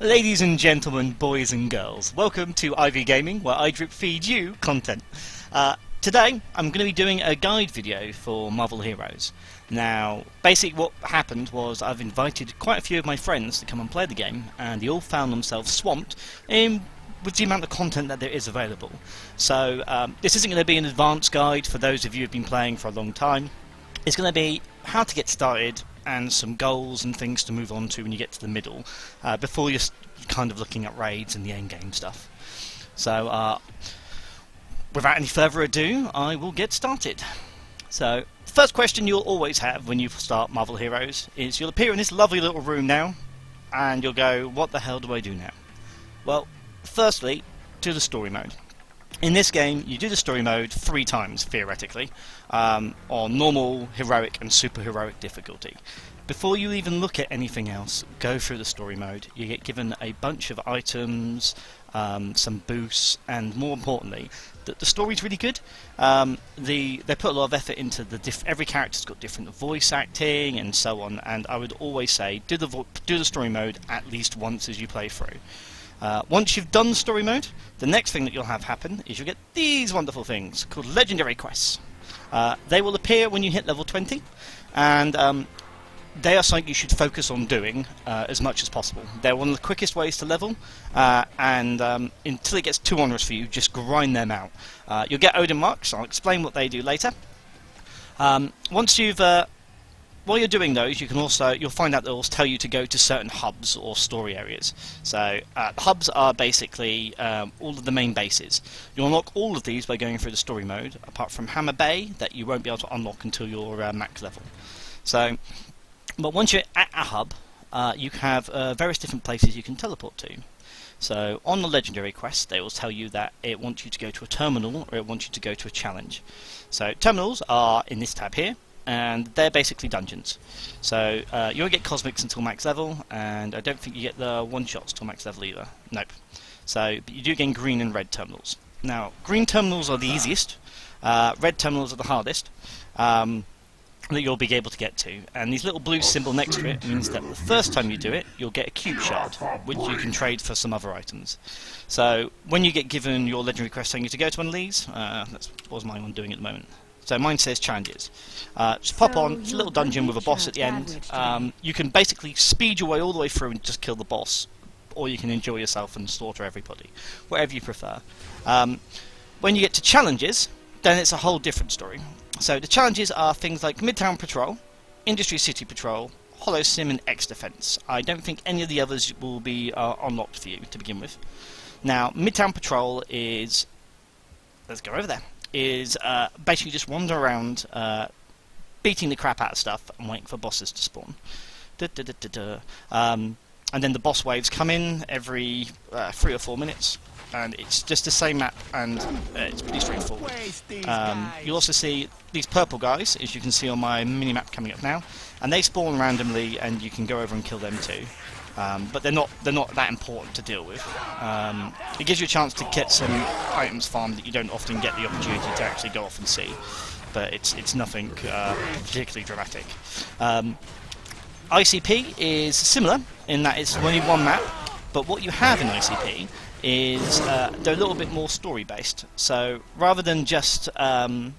Ladies and gentlemen, boys and girls, welcome to IV Gaming, where I drip feed you content. Today, I'm going to be doing a guide video for Marvel Heroes. Now, basically what happened was I've invited quite a few of my friends to come and play the game, and they all found themselves swamped with the amount of content that there is available. So, this isn't going to be an advanced guide for those of you who have been playing for a long time. It's going to be how to get started, and some goals and things to move on to when you get to the middle, before you're kind of looking at raids and the endgame stuff. So, without any further ado, I will get started. So, the first question you'll always have when you start Marvel Heroes is you'll appear in this lovely little room now, and you'll go, what the hell do I do now? Well, firstly, do the story mode. In this game, you do the story mode 3 times, theoretically, on normal, heroic, and super heroic difficulty. Before you even look at anything else, go through the story mode. You get given a bunch of items, some boosts, and more importantly, the story's really good. They put a lot of effort into every character's got different voice acting and so on. And I would always say do the story mode at least once as you play through. Once you've done the story mode, the next thing that you'll have happen is you'll get these wonderful things called Legendary quests. They will appear when you hit level 20, and they are something you should focus on doing as much as possible. They're one of the quickest ways to level, and until it gets too onerous for you, just grind them out. You'll get Odin marks. I'll explain what they do later. While you're doing those, you'll find out they'll tell you to go to certain hubs or story areas. So hubs are basically all of the main bases. You'll unlock all of these by going through the story mode, apart from Hammer Bay that you won't be able to unlock until you're max level. So, but once you're at a hub, you have various different places you can teleport to. So on the Legendary quest, they will tell you that it wants you to go to a terminal or it wants you to go to a challenge. So terminals are in this tab here, and they're basically dungeons. So you won't get cosmics until max level, and I don't think you get the one-shots till max level either. Nope. So but you do gain green and red terminals. Now, green terminals are the easiest, red terminals are the hardest, that you'll be able to get to. And these little blue symbol next to it means that the first time you do it, you'll get a cube shard, which you can trade for some other items. So when you get given your legendary quest telling you to go to one of these, that's what my one doing at the moment. So mine says challenges. Just pop on, it's a little dungeon with a boss at the end. You can basically speed your way all the way through and just kill the boss, or you can enjoy yourself and slaughter everybody, whatever you prefer. When you get to challenges, then it's a whole different story. So the challenges are things like Midtown Patrol, Industry City Patrol, Hollow Sim, and X Defense. I don't think any of the others will be unlocked for you to begin with. Now, Midtown Patrol is... let's go over there. Is basically just wander around beating the crap out of stuff and waiting for bosses to spawn. And then the boss waves come in every 3 or 4 minutes, and it's just the same map, and it's pretty straightforward. You'll also see these purple guys, as you can see on my mini-map coming up now, and they spawn randomly, and you can go over and kill them too. But they're not that important to deal with. It gives you a chance to get some items farmed that you don't often get the opportunity to actually go off and see, but it's nothing particularly dramatic. ICP is similar in that it's only one map, but what you have in ICP is they're a little bit more story based. So rather than just killing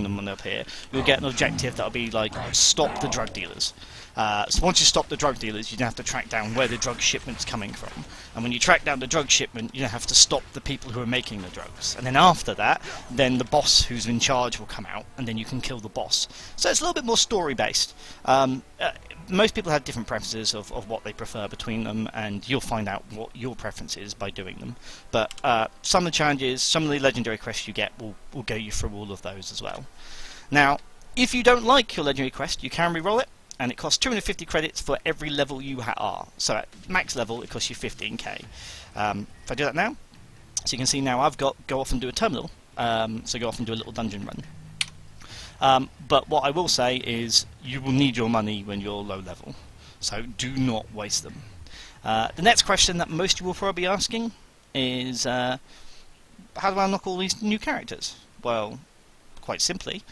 them when they appear, you'll get an objective that'll be like stop the drug dealers. So once you stop the drug dealers, you don't have to track down where the drug shipment's coming from. And when you track down the drug shipment, you don't have to stop the people who are making the drugs. And then after that, then the boss who's in charge will come out, and then you can kill the boss. So it's a little bit more story-based. Most people have different preferences of what they prefer between them, and you'll find out what your preference is by doing them. But some of the challenges, some of the legendary quests you get will go you through all of those as well. Now, if you don't like your legendary quest, you can re-roll it. And it costs 250 credits for every level you are. So at max level, it costs you 15k. If I do that now, so you can see now I've got go off and do a terminal. So go off and do a little dungeon run. But what I will say is you will need your money when you're low level. So do not waste them. The next question that most of you will probably be asking is, how do I unlock all these new characters? Well, quite simply,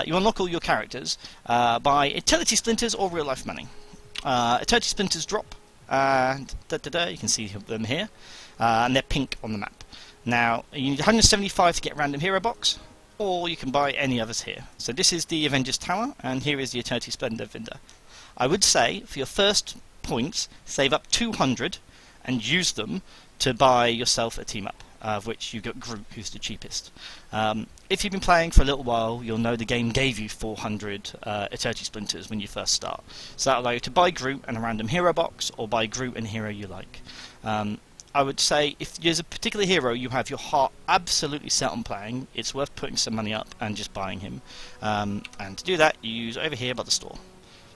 you unlock all your characters by Eternity Splinters or real life money. Eternity Splinters drop and you can see them here, and they're pink on the map. Now you need 175 to get a random hero box, or you can buy any others here. So this is the Avengers Tower, and here is the Eternity Splendor vendor. I would say for your first points, save up 200 and use them to buy yourself a team up, of which you got Groot, who's the cheapest. If you've been playing for a little while, you'll know the game gave you 400 Eternity Splinters when you first start. So that'll allow you to buy Groot and a random hero box, or buy Groot and hero you like. I would say if there's a particular hero you have your heart absolutely set on playing, it's worth putting some money up and just buying him. And to do that, you use over here by the store.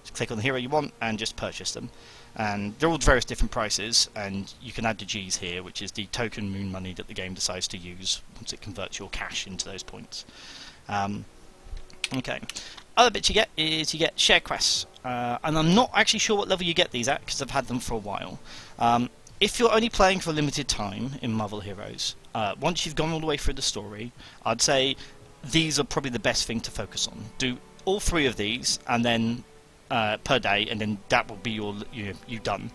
Just click on the hero you want and just purchase them. And they're all various different prices, and you can add the G's here, which is the token moon money that the game decides to use once it converts your cash into those points. Okay. Other bits you get is you get share quests, and I'm not actually sure what level you get these at because I've had them for a while. If you're only playing for a limited time in Marvel Heroes, once you've gone all the way through the story, I'd say these are probably the best thing to focus on. Do all 3 of these, and then per day, and then that will be you done.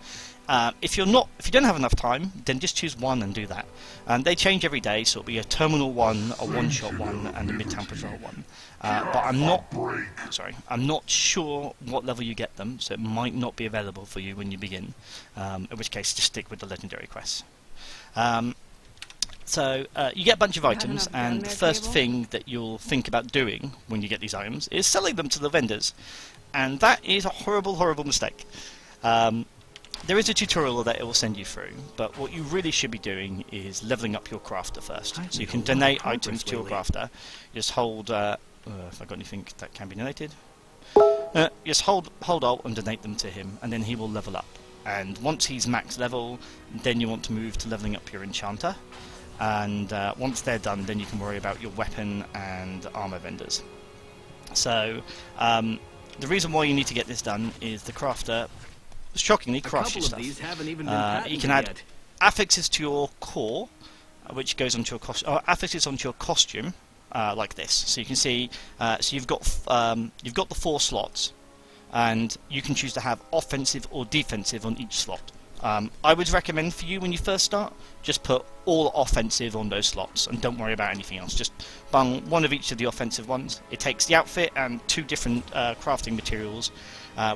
If you don't have enough time, then just choose one and do that. They change every day, so it'll be a terminal one, a one-shot one, and a mid-town patrol one. But I'm not sure what level you get them, so it might not be available for you when you begin. In which case, just stick with the legendary quests. So you get a bunch of items, and the first thing that you'll think about doing when you get these items is selling them to the vendors. And that is a horrible, horrible mistake. There is a tutorial that it will send you through, but what you really should be doing is leveling up your crafter first. So you can donate items to your crafter. Just hold, if I got anything that can be donated, just hold Alt and donate them to him, and then he will level up. And once he's max level, then you want to move to leveling up your enchanter. And once they're done, then you can worry about your weapon and armor vendors. So the reason why you need to get this done is the crafter, shockingly, crafts your stuff. You can add affixes to your core, which goes onto your affixes onto your costume, like this. So you can see, so you've got the 4 slots, and you can choose to have offensive or defensive on each slot. I would recommend for you when you first start, just put all offensive on those slots and don't worry about anything else. Just bung one of each of the offensive ones. It takes the outfit and 2 different crafting materials,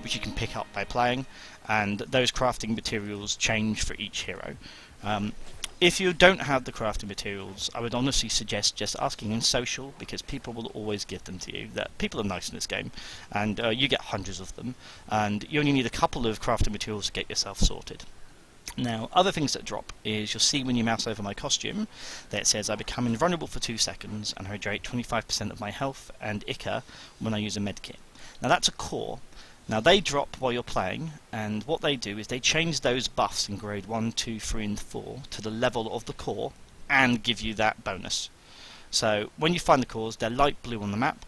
which you can pick up by playing, and those crafting materials change for each hero. If you don't have the crafting materials, I would honestly suggest just asking in social, because people will always give them to you. That people are nice in this game, and you get hundreds of them, and you only need a couple of crafting materials to get yourself sorted. Now, other things that drop is you'll see when you mouse over my costume that it says I become invulnerable for 2 seconds and I regenerate 25% of my health and Ica when I use a medkit. Now that's a core. Now they drop while you're playing, and what they do is they change those buffs in grade 1, 2, 3 and 4 to the level of the core and give you that bonus. So when you find the cores, they're light blue on the map.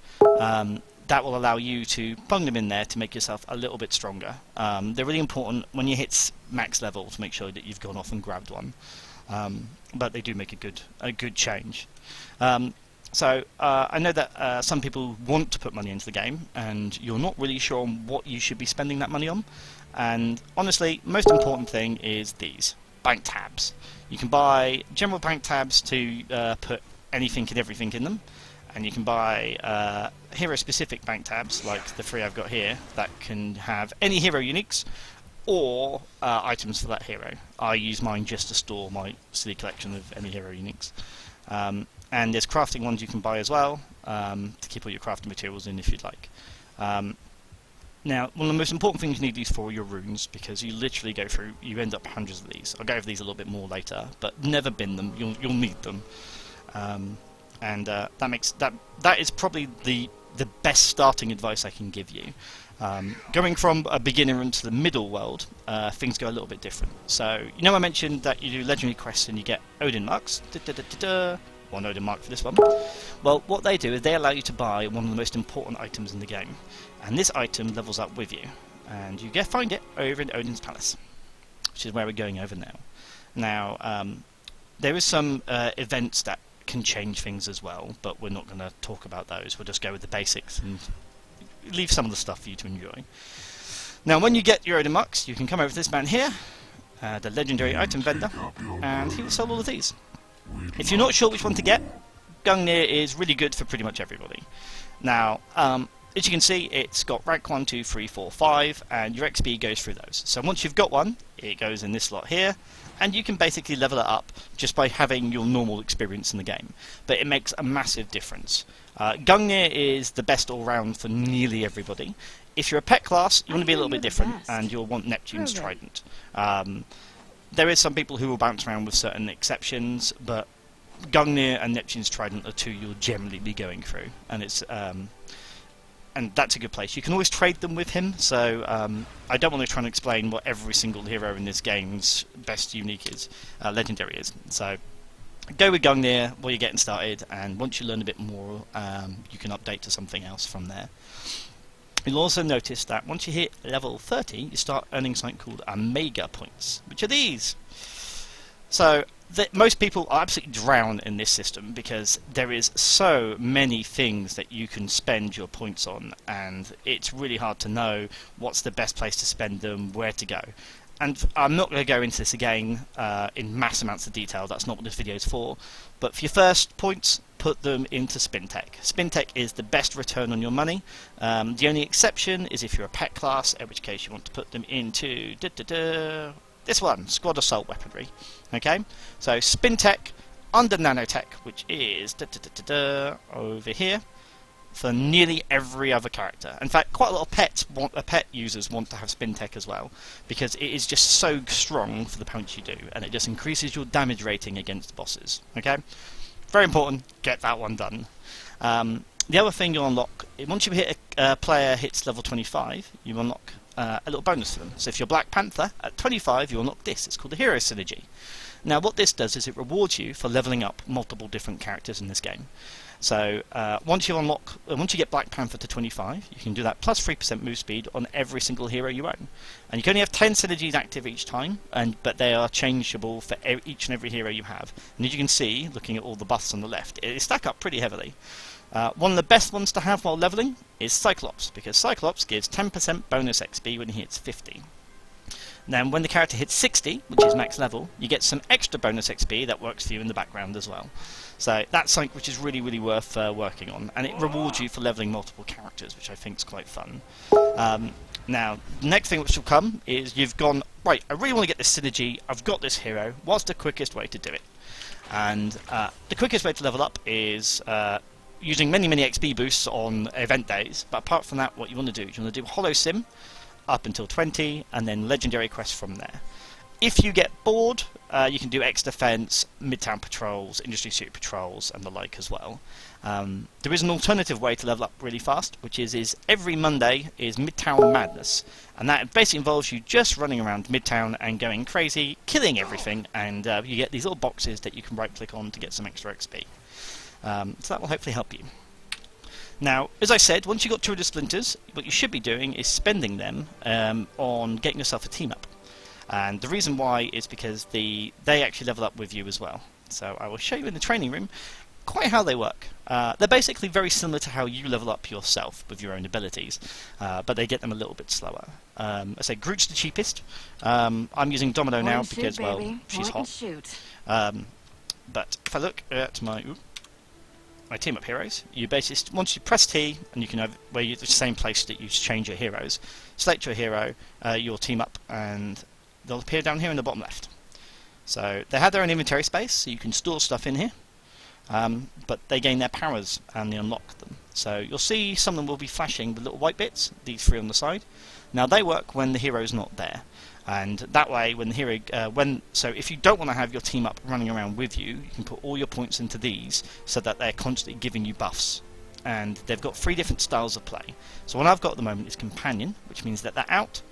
That will allow you to bung them in there to make yourself a little bit stronger. They're really important when you hit max level to make sure that you've gone off and grabbed one. But they do make a good change. So I know that some people want to put money into the game, and you're not really sure on what you should be spending that money on. And honestly, most important thing is these bank tabs. You can buy general bank tabs to put anything and everything in them, and you can buy hero-specific bank tabs like the 3 I've got here that can have any hero uniques or items for that hero. I use mine just to store my silly collection of any hero uniques. And there's crafting ones you can buy as well, to keep all your crafting materials in if you'd like. Now, one of the most important things you need these for are your runes, because you literally go through, you end up hundreds of these. I'll go over these a little bit more later, but never bin them, you'll need them. That is probably the best starting advice I can give you. Going from a beginner into the middle world, things go a little bit different. So, you know I mentioned that you do legendary quests and you get Odin marks. One Odin mark for this one. Well, what they do is they allow you to buy one of the most important items in the game, and this item levels up with you, and you find it over in Odin's Palace, which is where we're going over now. Now, there is some events that can change things as well, but we're not going to talk about those. We'll just go with the basics and leave some of the stuff for you to enjoy. Now, when you get your Odin marks, you can come over to this man here, the legendary item vendor, and he will sell all of these. If you're not sure which one to get, Gungnir is really good for pretty much everybody. Now, as you can see, it's got rank 1, 2, 3, 4, 5, and your XP goes through those. So once you've got one, it goes in this slot here, and you can basically level it up just by having your normal experience in the game. But it makes a massive difference. Gungnir is the best all-round for nearly everybody. If you're a pet class, you want to be a little bit different, and you'll want Neptune's Trident. There is some people who will bounce around with certain exceptions, but Gungnir and Neptune's Trident are two you'll generally be going through, and it's and that's a good place. You can always trade them with him, so I don't want to try and explain what every single hero in this game's best unique is, legendary is. So go with Gungnir while you're getting started, and once you learn a bit more, you can update to something else from there. You'll also notice that once you hit level 30, you start earning something called Omega points, which are these. So most people are absolutely drowned in this system because there is so many things that you can spend your points on, and it's really hard to know what's the best place to spend them, where to go. And I'm not going to go into this again in mass amounts of detail, that's not what this video is for, but for your first points, put them into SpinTech. SpinTech is the best return on your money. The only exception is if you're a pet class, in which case you want to put them into this one, Squad Assault Weaponry. Okay, so SpinTech under Nanotech, which is over here, for nearly every other character. In fact, quite a lot of pet users want to have SpinTech as well, because it is just so strong for the punch you do, and it just increases your damage rating against bosses. Okay, very important, get that one done. The other thing you'll unlock, once you hit a player hits level 25, you unlock a little bonus for them. So if you're Black Panther, at 25 you unlock this, it's called the Hero Synergy. Now what this does is it rewards you for leveling up multiple different characters in this game. So once you get Black Panther to 25, you can do that plus 3% move speed on every single hero you own. And you can only have 10 synergies active each time, but they are changeable for each and every hero you have. And as you can see, looking at all the buffs on the left, it stack up pretty heavily. One of the best ones to have while leveling is Cyclops, because Cyclops gives 10% bonus XP when he hits 50. Then when the character hits 60, which is max level, you get some extra bonus XP that works for you in the background as well. So that's something which is really, really worth working on, and it rewards you for leveling multiple characters, which I think is quite fun. Now, the next thing which will come is you've gone, right, I really want to get this synergy, I've got this hero, what's the quickest way to do it? And the quickest way to level up is using many XP boosts on event days, but apart from that, what you want to do is you want to do Hollow Sim up until 20, and then Legendary Quests from there. If you get bored, you can do X Defense, Midtown Patrols, Industry Suit Patrols, and the like as well. There is an alternative way to level up really fast, which is every Monday is Midtown Madness, and that basically involves you just running around Midtown and going crazy, killing everything, and you get these little boxes that you can right-click on to get some extra XP. So that will hopefully help you. Now, as I said, once you've got 200 splinters, what you should be doing is spending them on getting yourself a team up. And the reason why is because they actually level up with you as well. So I will show you in the training room quite how they work. They're basically very similar to how you level up yourself with your own abilities, but they get them a little bit slower. I say Groot's the cheapest. I'm using Domino now because, well, she's hot. But if I look at my team up heroes, you basically, once you press T, and you can have where you're the same place that you change your heroes, select your hero, your team up, and they'll appear down here in the bottom left. So they have their own inventory space, so you can store stuff in here, but they gain their powers and they unlock them. So you'll see some of them will be flashing with little white bits, these three on the side. Now they work when the hero's not there. And that way, when the hero, so if you don't want to have your team up running around with you, you can put all your points into these so that they're constantly giving you buffs. And they've got 3 different styles of play. So one I've got at the moment is Companion, which means that they're out,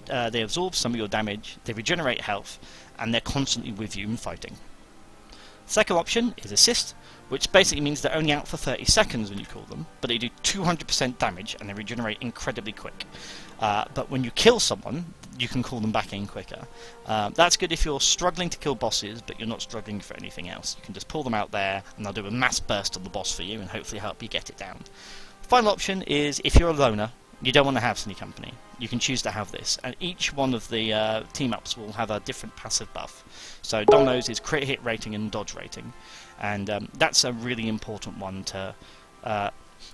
they absorb some of your damage, they regenerate health, and they're constantly with you and fighting. Second option is Assist, which basically means they're only out for 30 seconds when you call them, but they do 200% damage and they regenerate incredibly quick. But when you kill someone, you can call them back in quicker. That's good if you're struggling to kill bosses, but you're not struggling for anything else. You can just pull them out there, and they'll do a mass burst of the boss for you, and hopefully help you get it down. Final option is if you're a loner, You don't want to have Sneak Company. You can choose to have this, and each one of the Teamups will have a different passive buff. So Domino's is crit hit rating and dodge rating, and that's a really important one to.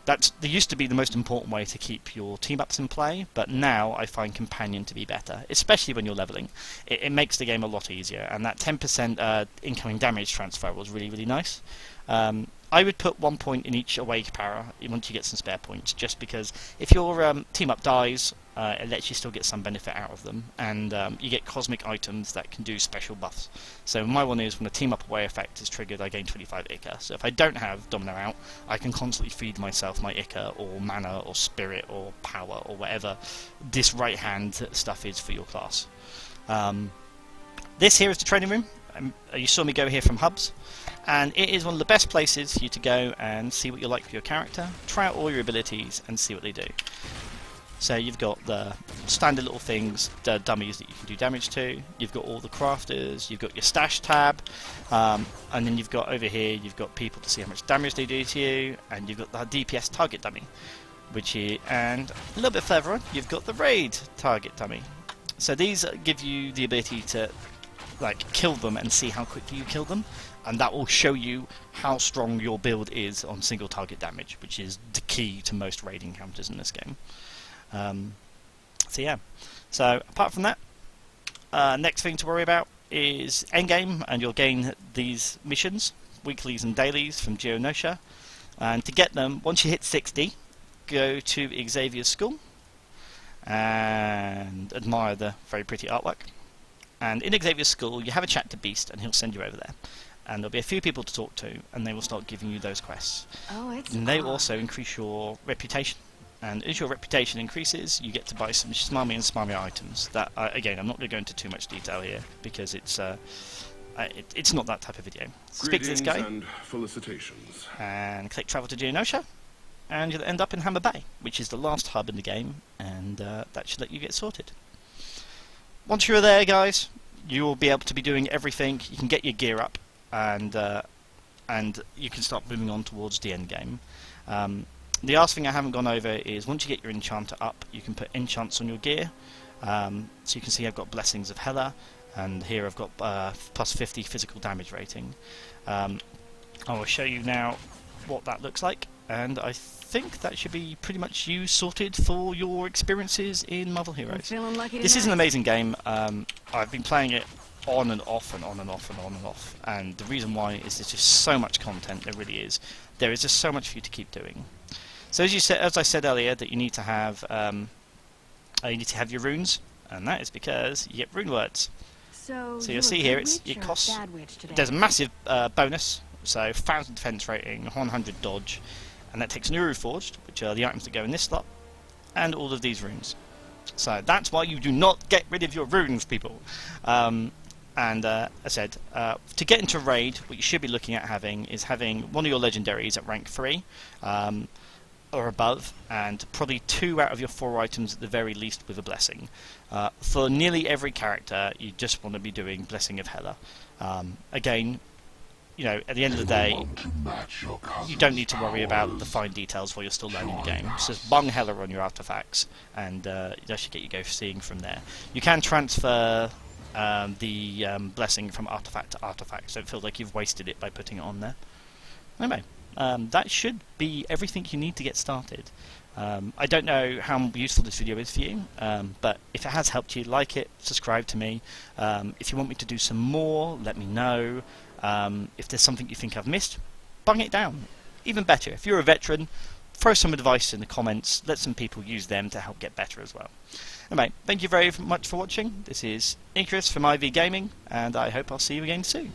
They used to be the most important way to keep your Teamups in play, but now I find Companion to be better, especially when you're leveling. It makes the game a lot easier, and that 10% incoming damage transfer was really, really nice. I would put 1 point in each awake para once you get some spare points, just because if your team up dies, it lets you still get some benefit out of them, and you get cosmic items that can do special buffs. So my one is when the team up away effect is triggered, I gain 25 Ica. So if I don't have Domino out, I can constantly feed myself my Ica or mana or spirit or power or whatever this right hand stuff is for your class. This here is the training room. You saw me go here from Hubs, and it is one of the best places for you to go and see what you like for your character, try out all your abilities and see what they do. So you've got the standard little things, the dummies that you can do damage to, you've got all the crafters, you've got your stash tab, and then you've got over here, you've got people to see how much damage they do to you, and you've got the DPS target dummy, and a little bit further on, you've got the raid target dummy. So these give you the ability to kill them and see how quickly you kill them, and that will show you how strong your build is on single target damage, which is the key to most raid encounters in this game. So yeah, so apart from that, next thing to worry about is Endgame, and you'll gain these missions, weeklies and dailies from Geonosia, and to get them, once you hit 60, go to Xavier's school and admire the very pretty artwork. And in Xavier's school, you have a chat to Beast, and he'll send you over there. And there'll be a few people to talk to, and they will start giving you those quests. And they will also increase your reputation. And as your reputation increases, you get to buy some smarmy and smarmy items. That again, I'm not going to go into too much detail here because it's not that type of video. Speak to this guy, and felicitations. And click travel to Geonosia, and you'll end up in Hammer Bay, which is the last hub in the game, and that should let you get sorted. Once you're there, guys, you'll be able to be doing everything. You can get your gear up, and you can start moving on towards the end game. The last thing I haven't gone over is once you get your enchanter up, you can put enchants on your gear. So you can see I've got Blessings of Hela, and here I've got plus 50 physical damage rating. I will show you now what that looks like, and I think that should be pretty much you sorted for your experiences in Marvel Heroes. This is an amazing game. I've been playing it on and off and on and off and on and off, and the reason why is there's just so much content. There really is. There is just so much for you to keep doing. So as I said earlier, that you need to have your runes, and that is because you get rune words. So you'll see here it costs. There's a massive bonus, so 1000 defense rating, 100 dodge, and that takes Nuru Forged, which are the items that go in this slot, and all of these runes. So that's why you do not get rid of your runes, people. As I said, to get into raid, what you should be looking at is having one of your legendaries at rank 3. Or above, and probably 2 out of your 4 items at the very least with a blessing. For nearly every character, you just want to be doing Blessing of Hela. Again, at the end of the day, you don't need to worry about the fine details while you're still learning the game. So just bung Hela on your artifacts, and that should get you seeing from there. You can transfer the Blessing from artifact to artifact, so it feels like you've wasted it by putting it on there. Anyway. That should be everything you need to get started. I don't know how useful this video is for you, but if it has helped you, like it, subscribe to me. If you want me to do some more, let me know. If there's something you think I've missed, bung it down. Even better, if you're a veteran, throw some advice in the comments, let some people use them to help get better as well. Anyway, thank you very much for watching. This is Incurus from IV Gaming, and I hope I'll see you again soon.